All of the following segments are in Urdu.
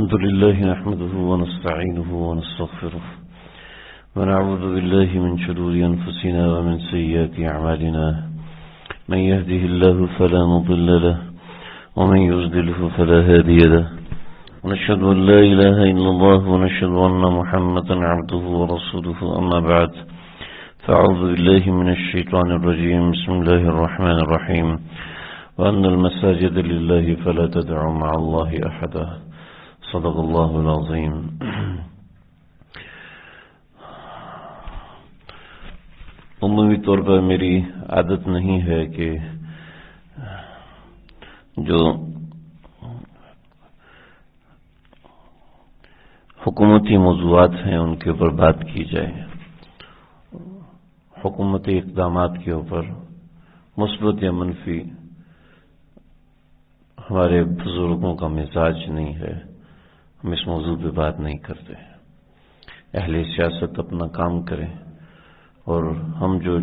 الحمد لله نحمده ونستعينه ونستغفره ونعوذ بالله من شرور أنفسنا ومن سيئات أعمالنا من يهده الله فلا مضل له ومن يضلله فلا هادي له ونشهد أن لا إله إلا الله ونشهد أن محمدا عبده ورسوله أما بعد فأعوذ بالله من الشيطان الرجيم بسم الله الرحمن الرحيم وأن المساجد لله فلا تدعوا مع الله أحدا صدق اللہ العظیم. عمومی طور پر میری عادت نہیں ہے کہ جو حکومتی موضوعات ہیں ان کے اوپر بات کی جائے. حکومتی اقدامات کے اوپر مثبت یا منفی ہمارے بزرگوں کا مزاج نہیں ہے. ہم اس موضوع پہ بات نہیں کرتے. اہل سیاست اپنا کام کریں اور ہم جو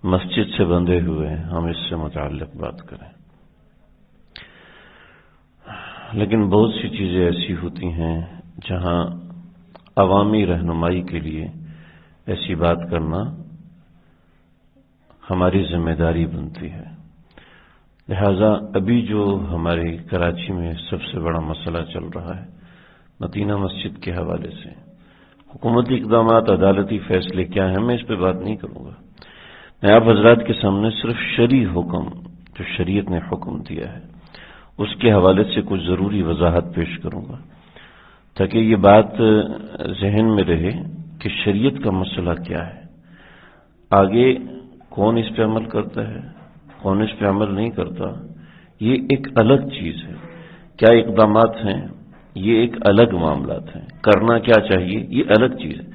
مسجد سے بندھے ہوئے ہیں ہم اس سے متعلق بات کریں. لیکن بہت سی چیزیں ایسی ہوتی ہیں جہاں عوامی رہنمائی کے لیے ایسی بات کرنا ہماری ذمہ داری بنتی ہے. لہذا ابھی جو ہماری کراچی میں سب سے بڑا مسئلہ چل رہا ہے مدینہ مسجد کے حوالے سے حکومتی اقدامات عدالتی فیصلے کیا ہیں، میں اس پہ بات نہیں کروں گا. میں آپ حضرات کے سامنے صرف شرعی حکم جو شریعت نے حکم دیا ہے اس کے حوالے سے کچھ ضروری وضاحت پیش کروں گا تاکہ یہ بات ذہن میں رہے کہ شریعت کا مسئلہ کیا ہے، آگے کون اس پہ عمل کرتا ہے کون اس پہ عمل نہیں کرتا یہ ایک الگ چیز ہے. کیا اقدامات ہیں یہ ایک الگ معاملات ہیں، کرنا کیا چاہیے یہ الگ چیز ہے.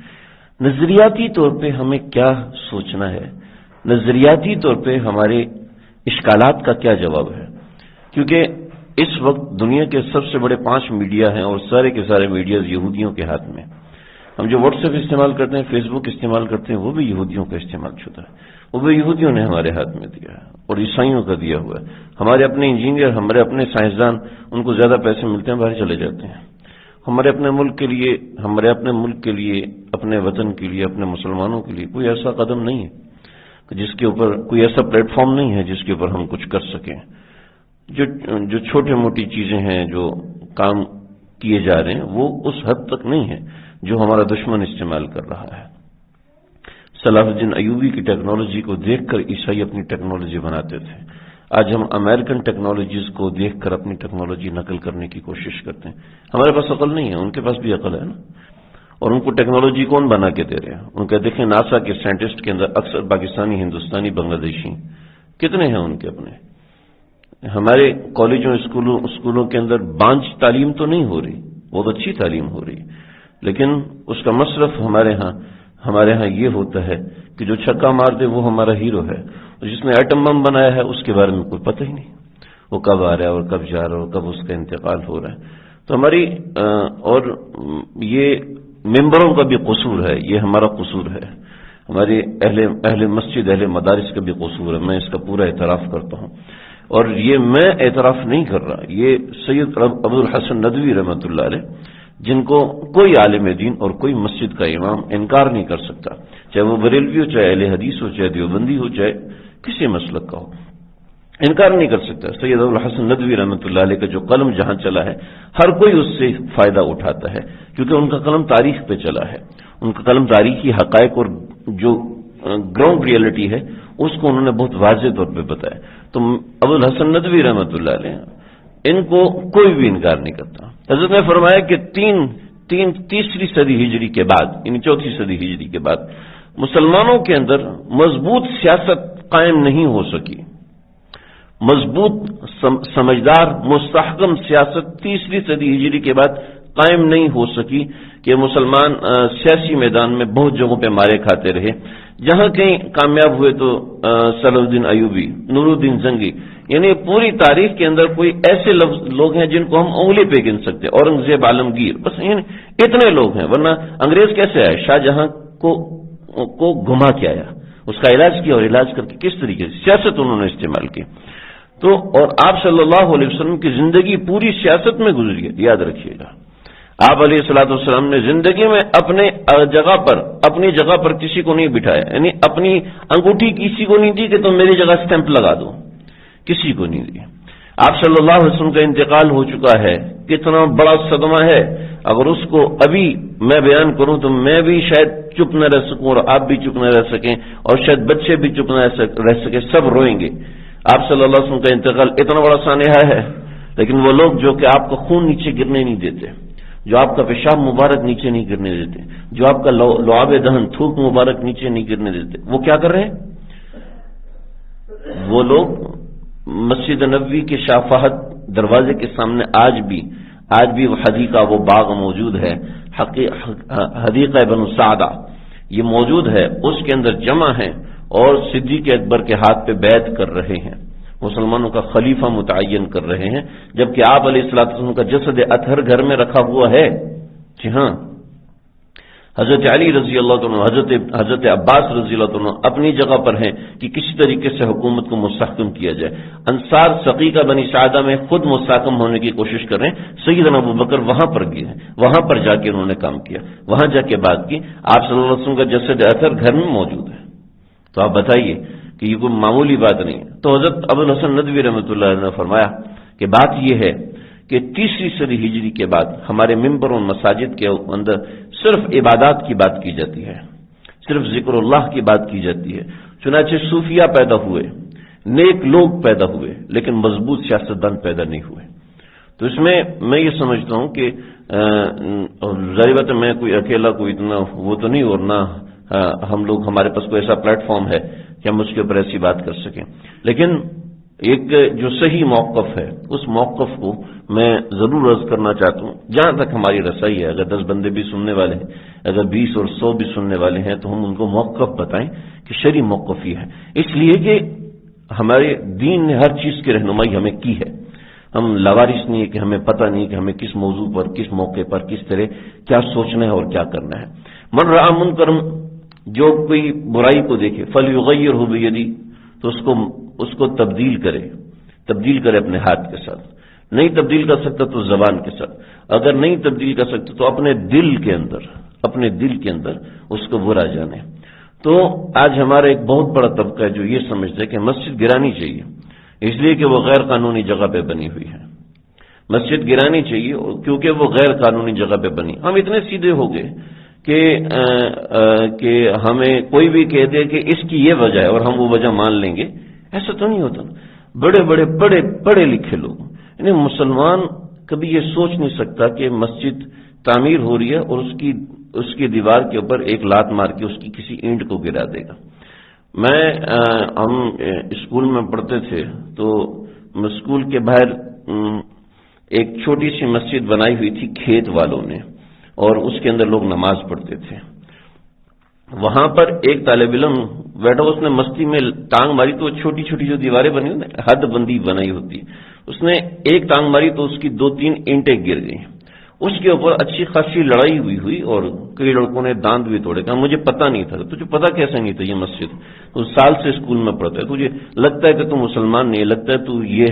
نظریاتی طور پہ ہمیں کیا سوچنا ہے، نظریاتی طور پہ ہمارے اشکالات کا کیا جواب ہے. کیونکہ اس وقت دنیا کے سب سے بڑے 5 میڈیا ہیں اور سارے کے سارے میڈیاز یہودیوں کے ہاتھ میں. ہم جو واٹس ایپ استعمال کرتے ہیں فیس بک استعمال کرتے ہیں وہ بھی یہودیوں کا استعمال شدہ ہے، وہ بھی یہودیوں نے ہمارے ہاتھ میں دیا ہے اور عیسائیوں کا دیا ہوا ہے. ہمارے اپنے انجینئر ہمارے اپنے سائنسدان ان کو زیادہ پیسے ملتے ہیں باہر چلے جاتے ہیں. ہمارے اپنے ملک کے لیے اپنے وطن کے لیے اپنے مسلمانوں کے لیے کوئی ایسا قدم نہیں ہے جس کے اوپر کوئی ایسا پلیٹ فارم نہیں ہے جس کے اوپر ہم کچھ کر سکیں. جو چھوٹی موٹی چیزیں ہیں جو کام کیے جا رہے ہیں وہ اس حد تک نہیں ہے جو ہمارا دشمن استعمال کر رہا ہے. صلاح الدین ایوبی کی ٹیکنالوجی کو دیکھ کر عیسائی اپنی ٹیکنالوجی بناتے تھے. آج ہم امریکن ٹیکنالوجیز کو دیکھ کر اپنی ٹیکنالوجی نقل کرنے کی کوشش کرتے ہیں. ہمارے پاس عقل نہیں ہے، ان کے پاس بھی عقل ہے نا. اور ان کو ٹیکنالوجی کون بنا کے دے رہے ہیں؟ ان کا دیکھیں ناسا کے سائنٹسٹ کے اندر اکثر پاکستانی ہندوستانی بنگلہ دیشی کتنے ہیں ان کے اپنے. ہمارے کالجوں اسکولوں کے اندر بانج تعلیم تو نہیں ہو رہی، بہت اچھی تعلیم ہو رہی، لیکن اس کا مصرف ہمارے ہاں یہ ہوتا ہے کہ جو چھکا مار دے وہ ہمارا ہیرو ہے، اور جس نے ایٹم بم بنایا ہے اس کے بارے میں کوئی پتہ ہی نہیں وہ کب آ رہا ہے اور کب جا رہا ہے اور کب اس کا انتقال ہو رہا ہے. تو ہماری اور یہ ممبروں کا بھی قصور ہے، یہ ہمارا قصور ہے، ہماری اہل مسجد اہل مدارس کا بھی قصور ہے. میں اس کا پورا اعتراف کرتا ہوں اور یہ میں اعتراف نہیں کر رہا، یہ سید ابو الحسن ندوی رحمۃ اللہ علیہ جن کو کوئی عالم دین اور کوئی مسجد کا امام انکار نہیں کر سکتا، چاہے وہ بریلوی ہو چاہے اہل حدیث ہو چاہے دیوبندی ہو چاہے کسی مسلک کا ہو، انکار نہیں کر سکتا. سید ابو الحسن ندوی رحمۃ اللہ علیہ کا جو قلم جہاں چلا ہے ہر کوئی اس سے فائدہ اٹھاتا ہے کیونکہ ان کا قلم تاریخ پہ چلا ہے. ان کا قلم تاریخی حقائق اور جو گراؤنڈ ریئلٹی ہے اس کو انہوں نے بہت واضح طور پہ بتایا. تو ابو الحسن ندوی رحمۃ اللہ علیہ ان کو کوئی بھی انکار نہیں کرتا. حضرت نے فرمایا کہ تیسری صدی ہجری کے بعد یعنی چوتھی صدی ہجری کے بعد مسلمانوں کے اندر مضبوط سیاست قائم نہیں ہو سکی، مضبوط سمجھدار مستحکم سیاست تیسری صدی ہجری کے بعد قائم نہیں ہو سکی کہ مسلمان سیاسی میدان میں بہت جگہوں پہ مارے کھاتے رہے. جہاں کہیں کامیاب ہوئے تو صلاح الدین ایوبی، نور الدین زنگی، یعنی پوری تاریخ کے اندر کوئی ایسے لوگ ہیں جن کو ہم انگلی پہ گن سکتے، اورنگزیب عالمگیر، بس یعنی اتنے لوگ ہیں. ورنہ انگریز کیسے آئے؟ شاہ جہاں کو گھما کے آیا، اس کا علاج کیا اور علاج کر کے کس طریقے سے سیاست انہوں نے استعمال کی. تو تو اور آپ صلی اللہ علیہ وسلم کی زندگی پوری سیاست میں گزری ہے، یاد رکھیے گا۔ آپ علیہ الصلوۃ والسلام نے زندگی میں اپنی جگہ پر کسی کو نہیں بٹھایا، یعنی اپنی انگوٹھی کسی کو نہیں دی کہ تم میری جگہ سٹیمپ لگا دو، کسی کو نہیں دی۔ آپ صلی اللہ علیہ وسلم کا انتقال ہو چکا ہے، کتنا بڑا صدمہ ہے، اگر اس کو ابھی میں بیان کروں تو میں بھی شاید چپ نہ رہ سکوں اور آپ بھی چپ نہ رہ سکیں، اور شاید بچے بھی چپ نہ رہ سکیں، سب روئیں گے۔ آپ صلی اللہ علیہ وسلم کا انتقال اتنا بڑا سانحہ ہے، لیکن وہ لوگ جو کہ آپ کا خون نیچے گرنے نہیں دیتے، جو آپ کا پیشاب مبارک نیچے نہیں گرنے دیتے، جو آپ کا لعاب دہن تھوک مبارک نیچے نہیں گرنے دیتے، وہ کیا کر رہے ہیں؟ وہ لوگ مسجد نبوی کے شافہت دروازے کے سامنے آج بھی وہ حدیقہ، وہ باغ موجود ہے، حدیقہ بنو سعدہ، یہ موجود ہے، اس کے اندر جمع ہیں اور صدیق اکبر کے ہاتھ پہ بیعت کر رہے ہیں، مسلمانوں کا خلیفہ متعین کر رہے ہیں، جبکہ آپ علیہ الصلوۃ والسلام کا جسد اطہر گھر میں رکھا ہوا ہے۔ جی ہاں، حضرت علی رضی اللہ عنہ، حضرت عباس رضی اللہ عنہ اپنی جگہ پر ہیں کہ کسی طریقے سے حکومت کو مستحکم کیا جائے۔ انصار سقیقہ بنی سعدہ میں خود مستحکم ہونے کی کوشش کر رہے ہیں، سیدنا ابوبکر وہاں پر گئے، وہاں پر جا کے انہوں نے کام کیا، وہاں جا کے بات کی، آپ صلی اللہ علیہ وسلم کا جسد اطہر گھر میں موجود ہے۔ تو آپ بتائیے کہ یہ کوئی معمولی بات نہیں ہے۔ تو حضرت ابو الحسن ندوی رحمۃ اللہ علیہ نے فرمایا کہ بات یہ ہے کہ 3 صدی ہجری کے بعد ہمارے ممبر اور مساجد کے اندر صرف عبادات کی بات کی جاتی ہے، صرف ذکر اللہ کی بات کی جاتی ہے، چنانچہ صوفیہ پیدا ہوئے، نیک لوگ پیدا ہوئے، لیکن مضبوط سیاستدان پیدا نہیں ہوئے۔ تو اس میں میں یہ سمجھتا ہوں کہ ظاہر بات ہے میں کوئی اکیلا کوئی اتنا وہ تو نہیں، اور نہ ہم لوگ ہمارے پاس کوئی ایسا پلیٹ فارم ہے کہ ہم اس کے اوپر ایسی بات کر سکیں، لیکن ایک جو صحیح موقف ہے اس موقف کو میں ضرور عرض کرنا چاہتا ہوں، جہاں تک ہماری رسائی ہے۔ اگر 10 بندے بھی سننے والے ہیں، اگر 20 اور 100 بھی سننے والے ہیں، تو ہم ان کو موقف بتائیں کہ شرعی موقف یہ ہے، اس لیے کہ ہمارے دین نے ہر چیز کی رہنمائی ہمیں کی ہے۔ ہم لاوارث نہیں ہے کہ ہمیں پتہ نہیں کہ ہمیں کس موضوع پر، کس موقع پر، کس طرح کیا سوچنا ہے اور کیا کرنا ہے۔ من رأى منکرا، جو کوئی برائی کو دیکھے، فلیغیرہ بیدی، تو اس کو تبدیل کرے اپنے ہاتھ کے ساتھ، نہیں تبدیل کر سکتا تو زبان کے ساتھ، اگر نہیں تبدیل کر سکتا تو اپنے دل کے اندر اس کو برا جانے۔ تو آج ہمارا ایک بہت بڑا طبقہ ہے جو یہ سمجھتا ہے کہ مسجد گرانی چاہیے، اس لیے کہ وہ غیر قانونی جگہ پہ بنی ہوئی ہے، مسجد گرانی چاہیے کیونکہ وہ غیر قانونی جگہ پہ بنی۔ ہم اتنے سیدھے ہو گئے کہ ہمیں کوئی بھی کہہ دے کہ اس کی یہ وجہ ہے اور ہم وہ وجہ مان لیں گے، ایسا تو نہیں ہوتا۔ بڑے پڑھے لکھے لوگ، یعنی مسلمان کبھی یہ سوچ نہیں سکتا کہ مسجد تعمیر ہو رہی ہے اور اس کی دیوار کے اوپر ایک لات مار کے اس کی کسی اینٹ کو گرا دے گا۔ ہم اسکول میں پڑھتے تھے تو اسکول کے باہر ایک چھوٹی سی مسجد بنائی ہوئی تھی کھیت والوں نے، اور اس کے اندر لوگ نماز پڑھتے تھے۔ وہاں پر ایک طالب علم بیٹھا، اس نے مستی میں ٹانگ ماری تو چھوٹی چھوٹی جو دیواریں بنی ہوئی حد بندی بنائی ہوتی، اس نے ایک ٹانگ ماری تو اس کی 2-3 اینٹیں گر گئیں، اس کے اوپر اچھی خاصی لڑائی ہوئی اور کئی لڑکوں نے دانت بھی توڑے۔ کہا مجھے پتہ نہیں تھا۔ تجھے پتہ کیسے نہیں تھا؟ یہ مسجد تو سال سے اسکول میں پڑھتا ہے، تجھے لگتا ہے کہ تو مسلمان نہیں، لگتا ہے تو یہ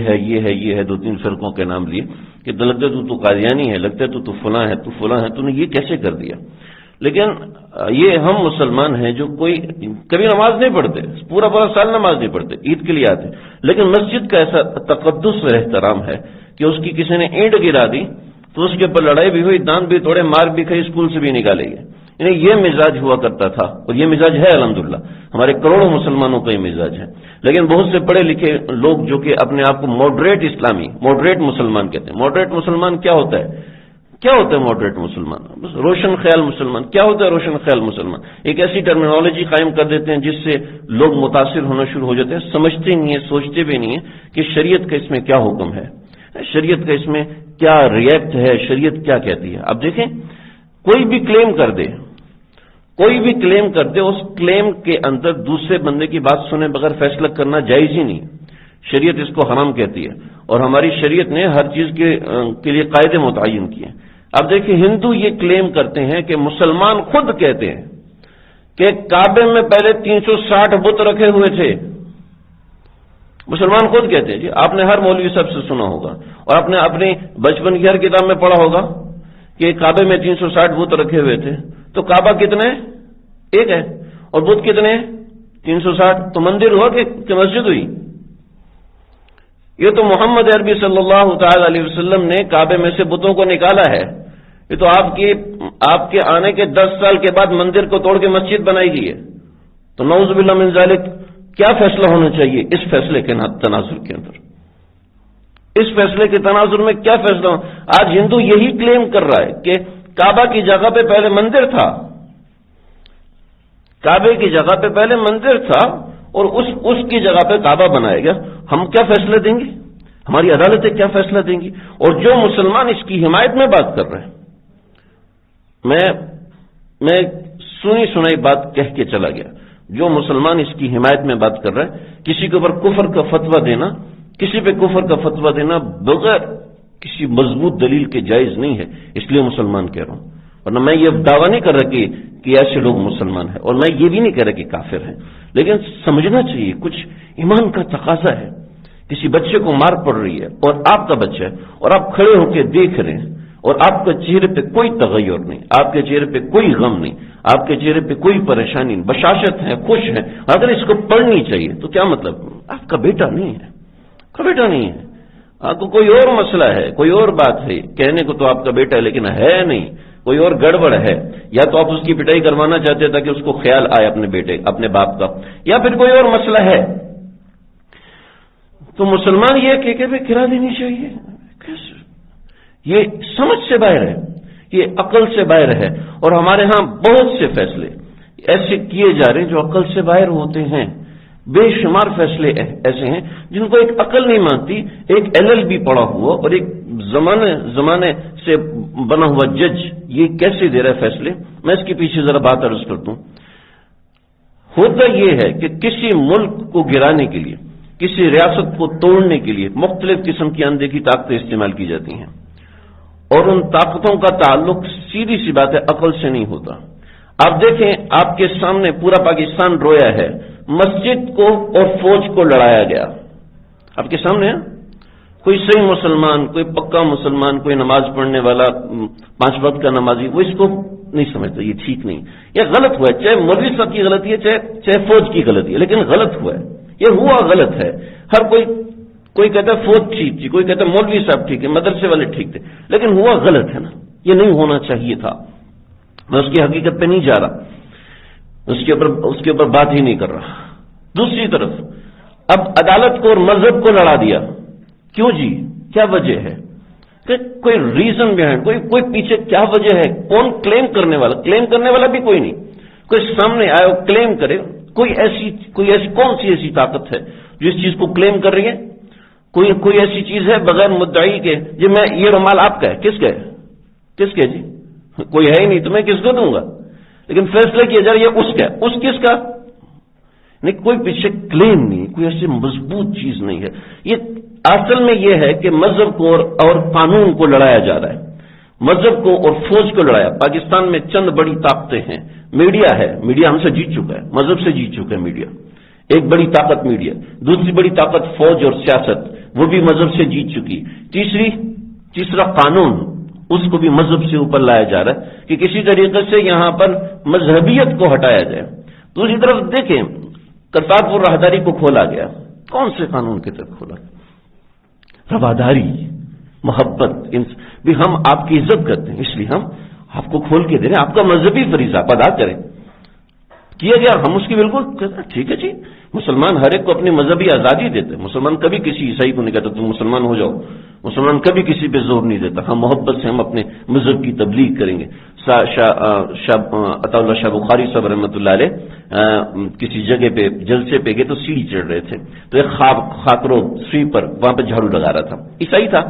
ہے 2-3 فرقوں کے نام لیے، کہ لگتا ہے تو قادیانی ہے، لگتا ہے تو فلاں ہے، تو نے یہ کیسے کر دیا؟ لیکن یہ ہم مسلمان ہیں جو کبھی نماز نہیں پڑھتے، پورا سال نماز نہیں پڑھتے، عید کے لیے آتے، لیکن مسجد کا ایسا تقدس و احترام ہے کہ اس کی کسی نے اینٹ گرا دی تو اس کے اوپر لڑائی بھی ہوئی، دانت بھی توڑے، مار بھی کھائی، اسکول سے بھی نکالے گئے۔ یعنی یہ مزاج ہوا کرتا تھا، اور یہ مزاج ہے الحمدللہ، ہمارے کروڑوں مسلمانوں کا یہ مزاج ہے۔ لیکن بہت سے پڑھے لکھے لوگ جو کہ اپنے آپ کو ماڈریٹ مسلمان کہتے ہیں۔ ماڈریٹ مسلمان کیا ہوتا ہے ماڈریٹ مسلمان؟ روشن خیال مسلمان۔ کیا ہوتا ہے روشن خیال مسلمان؟ ایک ایسی ٹرمینالوجی قائم کر دیتے ہیں جس سے لوگ متاثر ہونا شروع ہو جاتے ہیں، سمجھتے نہیں ہیں، سوچتے بھی نہیں ہیں کہ شریعت کا اس میں کیا حکم ہے، شریعت کا اس میں کیا ریئیکٹ ہے، شریعت کیا کہتی ہے۔ اب دیکھیں، کوئی بھی کلیم کر دے، اس کلیم کے اندر دوسرے بندے کی بات سنے بغیر فیصلہ کرنا جائز ہی نہیں، شریعت اس کو حرام کہتی ہے، اور ہماری شریعت نے ہر چیز کے لیے قاعدے متعین کیے ہیں۔ اب دیکھیں، ہندو یہ کلیم کرتے ہیں کہ مسلمان خود کہتے ہیں کہ کعبے میں پہلے 360 بت رکھے ہوئے تھے، مسلمان خود کہتے ہیں جی، آپ نے ہر مولوی صاحب سے سنا ہوگا اور آپ نے اپنی بچپن کی ہر کتاب میں پڑھا ہوگا کہ کعبے میں 360 بت رکھے ہوئے تھے، تو کعبہ کتنے؟ ایک ہے، اور بت کتنے؟ 360۔ تو مندر ہوا کہ مسجد ہوئی؟ یہ تو محمد عربی صلی اللہ تعالی علیہ وسلم نے کعبے میں سے بتوں کو نکالا ہے، یہ تو آپ کے آنے کے 10 سال کے بعد مندر کو توڑ کے مسجد بنائی گئی ہے۔ تو نعوذ باللہ من ذالک، کیا فیصلہ ہونا چاہیے اس فیصلے کے تناظر کے اندر؟ اس فیصلے کے تناظر میں کیا فیصلہ ہو؟ آج ہندو یہی کلیم کر رہا ہے کہ کعبہ کی جگہ پہ پہلے مندر تھا، کعبے کی جگہ پہ پہلے مندر تھا اور اس کی جگہ پہ کعبہ بنایا گیا۔ ہم کیا فیصلہ دیں گے؟ ہماری عدالتیں کیا فیصلہ دیں گی؟ اور جو مسلمان اس کی حمایت میں بات کر رہے ہیں، میں سنی سنائی بات کہہ کے چلا گیا، جو مسلمان اس کی حمایت میں بات کر رہا ہے، کسی کے اوپر کفر کا فتویٰ دینا، کسی پہ کفر کا فتویٰ دینا بغیر کسی مضبوط دلیل کے جائز نہیں ہے، اس لیے مسلمان کہہ رہا ہوں۔ ورنہ میں یہ دعویٰ نہیں کر رہا کہ ایسے لوگ مسلمان ہیں، اور میں یہ بھی نہیں کہہ رہا کہ کافر ہیں، لیکن سمجھنا چاہیے کچھ ایمان کا تقاضا ہے۔ کسی بچے کو مار پڑ رہی ہے اور آپ کا بچہ ہے، اور آپ کھڑے ہو کے دیکھ رہے ہیں، اور آپ کے چہرے پہ کوئی تغیر نہیں، آپ کے چہرے پہ کوئی غم نہیں، آپ کے چہرے پہ کوئی پریشانی نہیں، بشاشت ہے، خوش ہے، اگر اس کو پڑھنی چاہیے تو کیا مطلب؟ آپ کا بیٹا نہیں ہے، آپ کا بیٹا نہیں ہے، آپ کو کوئی اور مسئلہ ہے، کوئی اور بات ہے، کہنے کو تو آپ کا بیٹا ہے لیکن ہے نہیں، کوئی اور گڑبڑ ہے، یا تو آپ اس کی پٹائی کروانا چاہتے ہیں تاکہ اس کو خیال آئے اپنے بیٹے اپنے باپ کا، یا پھر کوئی اور مسئلہ ہے۔ تو مسلمان یہ کہ بھی کرا دینی چاہیے، یہ سمجھ سے باہر ہے، یہ عقل سے باہر ہے، اور ہمارے ہاں بہت سے فیصلے ایسے کیے جا رہے ہیں جو عقل سے باہر ہوتے ہیں۔ بے شمار فیصلے ایسے ہیں جن کو ایک عقل نہیں مانتی، ایک LLB پڑھا ہوا اور ایک زمانے سے بنا ہوا جج یہ کیسے دے رہا ہے فیصلے؟ میں اس کے پیچھے ذرا بات عرض کرتا ہوں۔ ہوتا یہ ہے کہ کسی ملک کو گرانے کے لیے، کسی ریاست کو توڑنے کے لیے مختلف قسم کی اندیکھی طاقتیں استعمال کی جاتی ہیں، اور ان طاقتوں کا تعلق سیدھی سی بات ہے عقل سے نہیں ہوتا۔ آپ دیکھیں، آپ کے سامنے پورا پاکستان رویا ہے، مسجد کو اور فوج کو لڑایا گیا، آپ کے سامنے ہے۔ کوئی صحیح مسلمان، کوئی پکا مسلمان، کوئی نماز پڑھنے والا 5 وقت کا نمازی، وہ اس کو نہیں سمجھتا یہ ٹھیک نہیں، یہ غلط ہوا ہے، چاہے مولوی صاحب کی غلطی ہے، چاہے فوج کی غلطی ہے، لیکن غلط ہوا ہے، یہ ہوا غلط ہے۔ ہر کوئی کہتا ہے فوج ٹھیک تھی، کوئی کہتا ہے مولوی صاحب ٹھیک ہے، مدرسے والے ٹھیک تھے، لیکن ہوا غلط ہے نا، یہ نہیں ہونا چاہیے تھا۔ میں اس کی حقیقت پہ نہیں جا رہا، اس کے اوپر بات ہی نہیں کر رہا۔ دوسری طرف اب عدالت کو اور مذہب کو لڑا دیا، کیوں جی؟ کیا وجہ ہے؟ کہ کوئی ریزن بیہائنڈ، کوئی پیچھے کیا وجہ ہے؟ کون کلیم کرنے والا؟ کلیم کرنے والا بھی کوئی نہیں، کوئی سامنے آئے اور کلیم کرے، کوئی ایسی کون سی ایسی طاقت ہے جو اس چیز کو کلیم کر رہی ہے؟ کوئی ایسی چیز ہے بغیر مدعی کے جی میں یہ رومال آپ کا ہے، کس کا ہے؟ کس کا جی؟ کوئی ہے ہی نہیں تو میں کس کو دوں گا؟ لیکن فیصلہ کیا جا رہا ہے اس کا، اس کس کا؟ نہیں، کوئی پیچھے کلیم نہیں، کوئی ایسی مضبوط چیز نہیں ہے۔ یہ اصل میں یہ ہے کہ مذہب کو اور قانون کو لڑایا جا رہا ہے، مذہب کو اور فوج کو لڑایا۔ پاکستان میں چند بڑی طاقتیں ہیں، میڈیا ہے، میڈیا ہم سے جیت چکا ہے، مذہب سے جیت چکا ہے میڈیا، ایک بڑی طاقت میڈیا۔ دوسری بڑی طاقت فوج اور سیاست، وہ بھی مذہب سے جیت چکی۔ تیسرا قانون، اس کو بھی مذہب سے اوپر لایا جا رہا ہے کہ کسی طریقے سے یہاں پر مذہبیت کو ہٹایا جائے۔ دوسری طرف دیکھیں، کرتارپور راہداری کو کھولا گیا، کون سے قانون کے تحت کھولا گیا؟ رواداری، محبت، بھی ہم آپ کی عزت کرتے ہیں، اس لیے ہم آپ کو کھول کے دے رہے ہیں، آپ کا مذہبی فریضہ آپ ادا کریں۔ کیا گیا، ہم اس کی بالکل ٹھیک ہے جی، مسلمان ہر ایک کو اپنی مذہبی آزادی دیتے ہیں، مسلمان کبھی کسی عیسائی کو نہیں کہتا تم مسلمان ہو جاؤ، مسلمان کبھی کسی پہ زور نہیں دیتا، ہم محبت سے ہم اپنے مذہب کی تبلیغ کریں گے۔ عطا اللہ شاہ بخاری صاحب رحمۃ اللہ علیہ کسی جگہ پہ جلسے پہ گئے تو سیڑھی چڑھ رہے تھے، تو ایک خاکرو سویپر وہاں پہ جھاڑو لگا رہا تھا، عیسائی تھا،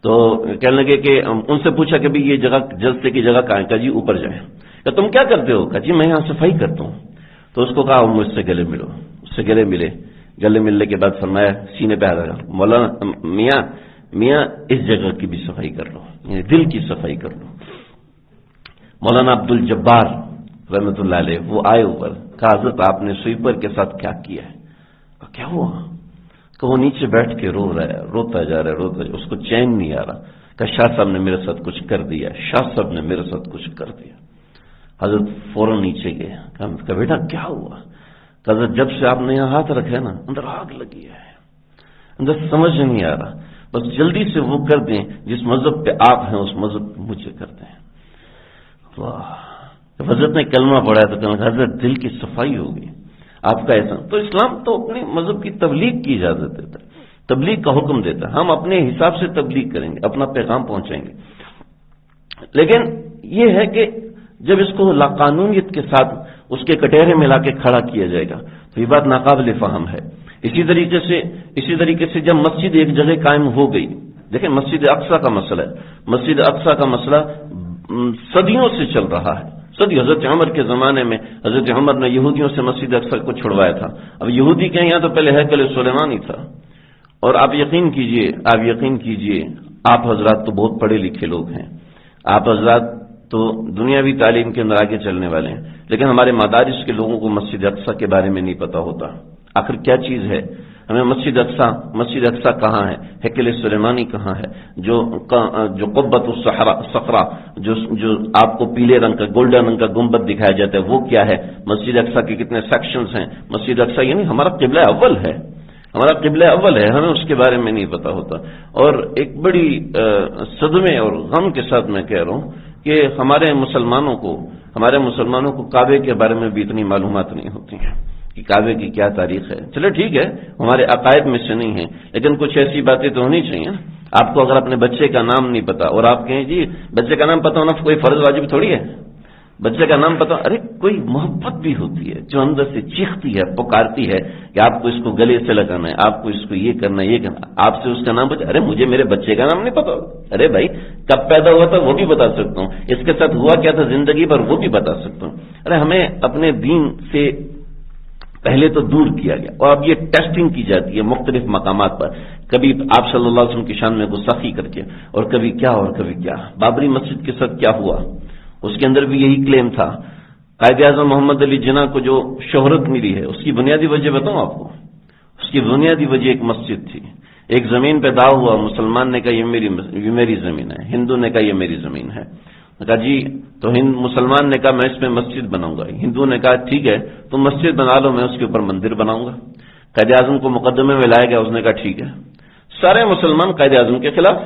تو کہنے لگے کہ ان سے پوچھا کہ بھائی یہ جگہ جلسے کی جگہ کہاں ہے؟ کہا جی اوپر جائیں۔ کہ تم کیا کرتے ہو؟ کہا جی میں یہاں صفائی کرتا ہوں۔ تو اس کو کہا مجھ سے گلے ملو، اس سے گلے ملے، گلے ملنے کے بعد فرمایا، سینے پہ ہاتھ رکھا، مولانا میاں اس جگہ کی بھی صفائی کر لو، یعنی دل کی صفائی کر لو۔ مولانا عبد الجبار رحمۃ اللہ علیہ وہ آئے اوپر، کہا حضرت آپ نے سویپر کے ساتھ کیا کیا ہے؟ کیا ہوا؟ کہ وہ نیچے بیٹھ کے رو رہا ہے، روتا جا رہا ہے، اس کو چین نہیں آ رہا کہ شاہ صاحب نے میرے ساتھ کچھ کر دیا، شاہ صاحب نے میرے ساتھ کچھ کر دیا۔ حضرت فوراً نیچے گئے، کہا بیٹا کیا ہوا؟ کہ حضرت جب سے آپ نے یہاں ہاتھ رکھا ہے نا اندر آگ لگی ہے، اندر سمجھ نہیں آ رہا، بس جلدی سے وہ کر دیں جس مذہب پہ آپ ہیں اس مذہب پہ مجھے کر دیں۔ واہ! جب حضرت نے کلمہ پڑھا تو کہا حضرت دل کی صفائی ہوگی، آپ کا احسان۔ تو اسلام تو اپنے مذہب کی تبلیغ کی اجازت دیتا ہے، تبلیغ کا حکم دیتا ہے، ہم اپنے حساب سے تبلیغ کریں گے، اپنا پیغام پہنچائیں گے، لیکن یہ ہے کہ جب اس کو لاقانونیت کے ساتھ اس کے کٹہرے میں لا کے کھڑا کیا جائے گا تو یہ بات ناقابل فہم ہے۔ اسی طریقے سے جب مسجد ایک جگہ قائم ہو گئی، دیکھیں مسجد اقصی کا مسئلہ ہے، مسجد اقصی کا مسئلہ صدیوں سے چل رہا ہے، صدی حضرت عمر کے زمانے میں حضرت عمر نے یہودیوں سے مسجد اقصی کو چھڑوایا تھا۔ اب یہودی کہیں یہاں تو پہلے ہیکل سلیمان ہی تھا، اور آپ یقین کیجئے آپ حضرات تو بہت پڑھے لکھے لوگ ہیں، آپ حضرات تو دنیاوی تعلیم کے اندر آگے چلنے والے ہیں، لیکن ہمارے مدارس کے لوگوں کو مسجد اقصی کے بارے میں نہیں پتا ہوتا آخر کیا چیز ہے۔ ہمیں مسجد اقصی کہاں ہے، ہیکل سلیمانی کہاں ہے، جو قبۃ الصخرہ جو آپ کو پیلے رنگ کا گولڈن رنگ کا گنبد دکھایا جاتا ہے وہ کیا ہے، مسجد اقصی کے کتنے سیکشنز ہیں، مسجد اقصی یعنی ہمارا قبلہ اول ہے، ہمیں اس کے بارے میں نہیں پتا ہوتا۔ اور ایک بڑی صدمے اور غم کے ساتھ میں کہہ رہا ہوں کہ ہمارے مسلمانوں کو کعبے کے بارے میں بھی اتنی معلومات نہیں ہوتی ہیں کہ کعبے کی کیا تاریخ ہے۔ چلے ٹھیک ہے ہمارے عقائد میں سے نہیں ہے، لیکن کچھ ایسی باتیں تو ہونی چاہیے نا۔ آپ کو اگر اپنے بچے کا نام نہیں پتا اور آپ کہیں جی بچے کا نام پتا ہونا کوئی فرض واجب تھوڑی ہے، بچے کا نام پتا، ارے کوئی محبت بھی ہوتی ہے جو اندر سے چیختی ہے، پکارتی ہے کہ آپ کو اس کو گلے سے لگانا ہے، آپ کو اس کو یہ کرنا ہے، یہ کرنا، آپ سے اس کا نام پوچھے، ارے مجھے میرے بچے کا نام نہیں پتا، ارے بھائی کب پیدا ہوا تھا وہ بھی بتا سکتا ہوں، اس کے ساتھ ہوا کیا تھا زندگی بھر وہ بھی بتا سکتا ہوں۔ ارے ہمیں اپنے دین سے پہلے تو دور کیا گیا، اور اب یہ ٹیسٹنگ کی جاتی ہے مختلف مقامات پر، کبھی آپ صلی اللہ علیہ وسلم کی شان میں گستاخی کر کے، اور کبھی کیا۔ بابری مسجد کے ساتھ کیا ہوا، اس کے اندر بھی یہی کلیم تھا۔ قائد اعظم محمد علی جناح کو جو شہرت ملی ہے اس کی بنیادی وجہ بتاؤں آپ کو، اس کی بنیادی وجہ ایک مسجد تھی۔ ایک زمین پہ داؤ ہوا، مسلمان نے کہا یہ میری زمین ہے، ہندو نے کہا یہ میری زمین ہے، کہا جی تو مسلمان نے کہا میں اس پہ مسجد بناؤں گا، ہندو نے کہا ٹھیک ہے تم مسجد بنا لو میں اس کے اوپر مندر بناؤں گا۔ قائد اعظم کو مقدمے میں لایا گیا، اس نے کہا ٹھیک ہے۔ سارے مسلمان قائد اعظم کے خلاف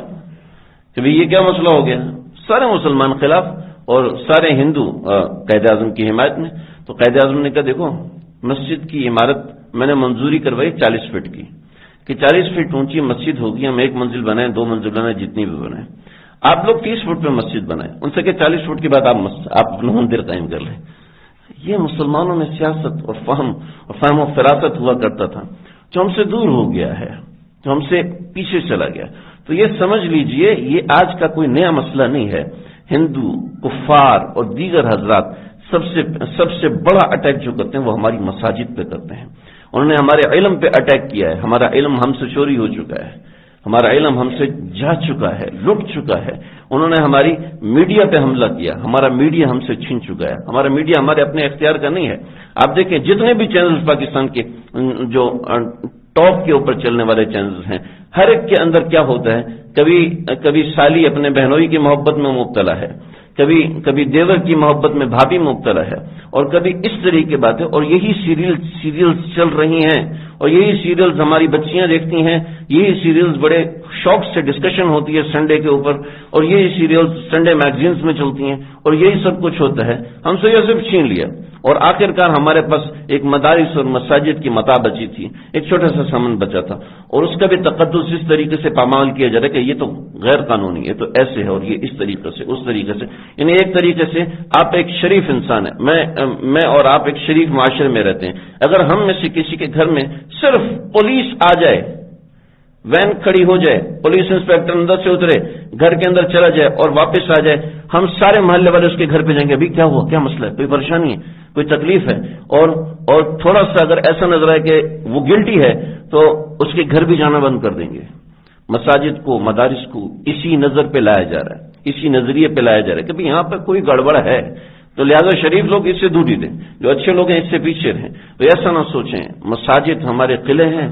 کہ بھئی یہ کیا مسئلہ ہو گیا، سارے مسلمان خلاف اور سارے ہندو قائد اعظم کی حمایت میں۔ تو قائد اعظم نے کہا دیکھو مسجد کی عمارت میں نے منظوری کروائی 40 فٹ کی کہ 40 فٹ اونچی مسجد ہوگی، ہم 1 منزل بنائیں 2 منزل بنائیں جتنی بھی بنائیں، آپ لوگ 30 فٹ پہ مسجد بنائیں، ان سے کہ 40 فٹ کے بعد آپ اپنا مندر قائم کر لیں۔ یہ مسلمانوں میں سیاست اور فہم و فراست ہوا کرتا تھا جو ہم سے دور ہو گیا ہے، جو ہم سے پیچھے چلا گیا۔ تو یہ سمجھ لیجئے یہ آج کا کوئی نیا مسئلہ نہیں ہے۔ ہندو کفار اور دیگر حضرات سب سے بڑا اٹیک جو کرتے ہیں وہ ہماری مساجد پہ کرتے ہیں۔ انہوں نے ہمارے علم پہ اٹیک کیا ہے، ہمارا علم ہم سے چوری ہو چکا ہے، ہمارا علم ہم سے جا چکا ہے، لٹ چکا ہے۔ انہوں نے ہماری میڈیا پہ حملہ کیا، ہمارا میڈیا ہم سے چھین چکا ہے، ہمارا میڈیا ہمارے اپنے اختیار کا نہیں ہے۔ آپ دیکھیں جتنے بھی چینلز پاکستان کے جو ٹاپ کے اوپر چلنے والے چینلز ہیں، ہر ایک کے اندر کیا ہوتا ہے، کبھی سالی اپنے بہنوئی کی محبت میں مبتلا ہے، کبھی دیور کی محبت میں بھابھی مبتلا ہے، اور کبھی اس طرح کی باتیں، اور یہی سیریلز چل رہی ہیں، اور یہی سیریلز ہماری بچیاں دیکھتی ہیں، یہی سیریلز بڑے شوق سے ڈسکشن ہوتی ہے سنڈے کے اوپر، اور یہی سیریلز سنڈے میگزینز میں چلتی ہیں، اور یہی سب کچھ ہوتا ہے۔ ہم سے یہ صرف چھین لیا، اور آخر کار ہمارے پاس ایک مدارس اور مساجد کی متاع بچی تھی، ایک چھوٹا سا سامان بچا تھا، اور اس کا بھی تقدس اس طریقے سے پامال کیا جا رہا ہے کہ یہ تو غیر قانونی ہے، تو ایسے ہے، اور یہ اس طریقے سے اس طریقے سے، یعنی ایک طریقے سے آپ ایک شریف انسان ہیں، میں اور آپ ایک شریف معاشرے میں رہتے ہیں، اگر ہم میں سے کسی کے گھر میں صرف پولیس آ جائے، وین کھڑی ہو جائے، پولیس انسپیکٹر اندر سے اترے، گھر کے اندر چلا جائے اور واپس آ جائے، ہم سارے محلے والے اس کے گھر پہ جائیں گے، ابھی کیا ہوا، کیا مسئلہ ہے، کوئی پریشانی ہے، کوئی تکلیف ہے، اور تھوڑا سا اگر ایسا نظر آئے کہ وہ گلٹی ہے تو اس کے گھر بھی جانا بند کر دیں گے۔ مساجد کو، مدارس کو اسی نظر پہ لایا جا رہا ہے، اسی نظریے پہ لایا جا رہا ہے کہ یہاں پہ کوئی گڑبڑ ہے، تو لہذا شریف لوگ اس سے دوری دیں، جو اچھے لوگ ہیں اس سے پیچھے رہیں۔ تو ایسا نہ سوچیں، مساجد ہمارے قلعے ہیں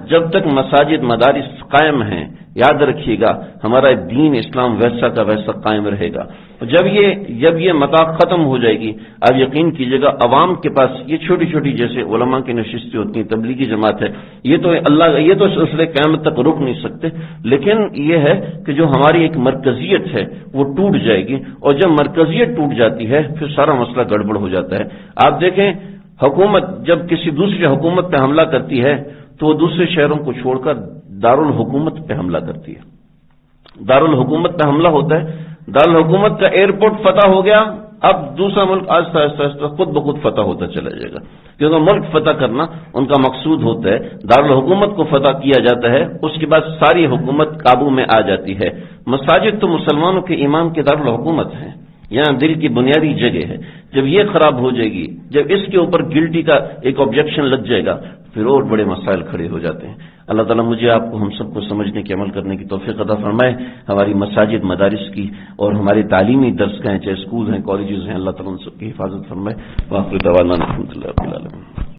جب تک مساجد مدارس قائم ہیں، یاد رکھیے گا ہمارا دین اسلام ویسا کا ویسا قائم رہے گا. جب یہ متا ختم ہو جائے گی، آپ یقین کیجئے گا عوام کے پاس یہ چھوٹی چھوٹی جیسے علماء کی نشستیں ہوتی ہیں، تبلیغی جماعت ہے، یہ تو سلسلے قیامت تک رک نہیں سکتے. لیکن یہ ہے کہ جو ہماری ایک مرکزیت ہے وہ ٹوٹ جائے گی، اور جب مرکزیت ٹوٹ جاتی ہے پھر سارا مسئلہ گڑبڑ ہو جاتا ہے. آپ دیکھیں حکومت جب کسی دوسری حکومت پہ حملہ کرتی ہے تو وہ دوسرے شہروں کو چھوڑ کر دارالحکومت پہ حملہ کرتی ہے. دارالحکومت پہ حملہ ہوتا ہے، دارالحکومت کا ایئرپورٹ فتح ہو گیا، اب دوسرا ملک آہستہ آہستہ خود بخود فتح ہوتا چلا جائے گا، کیونکہ ملک فتح کرنا ان کا مقصود ہوتا ہے. دارالحکومت کو فتح کیا جاتا ہے، اس کے بعد ساری حکومت قابو میں آ جاتی ہے. مساجد تو مسلمانوں کے ایمان کے دارالحکومت ہیں، یہاں دل کی بنیادی جگہ ہے. جب یہ خراب ہو جائے گی، جب اس کے اوپر گلٹی کا ایک آبجیکشن لگ جائے گا، پھر اور بڑے مسائل کھڑے ہو جاتے ہیں. اللہ تعالیٰ مجھے آپ کو ہم سب کو سمجھنے کی عمل کرنے کی توفیق عطا فرمائے. ہماری مساجد مدارس کی اور ہمارے تعلیمی درسگاہیں چاہے اسکول ہیں کالجز ہیں، اللہ تعالیٰ ان سب کی حفاظت فرمائے. وآخر دعوانا الحمدللہ رب العالمین.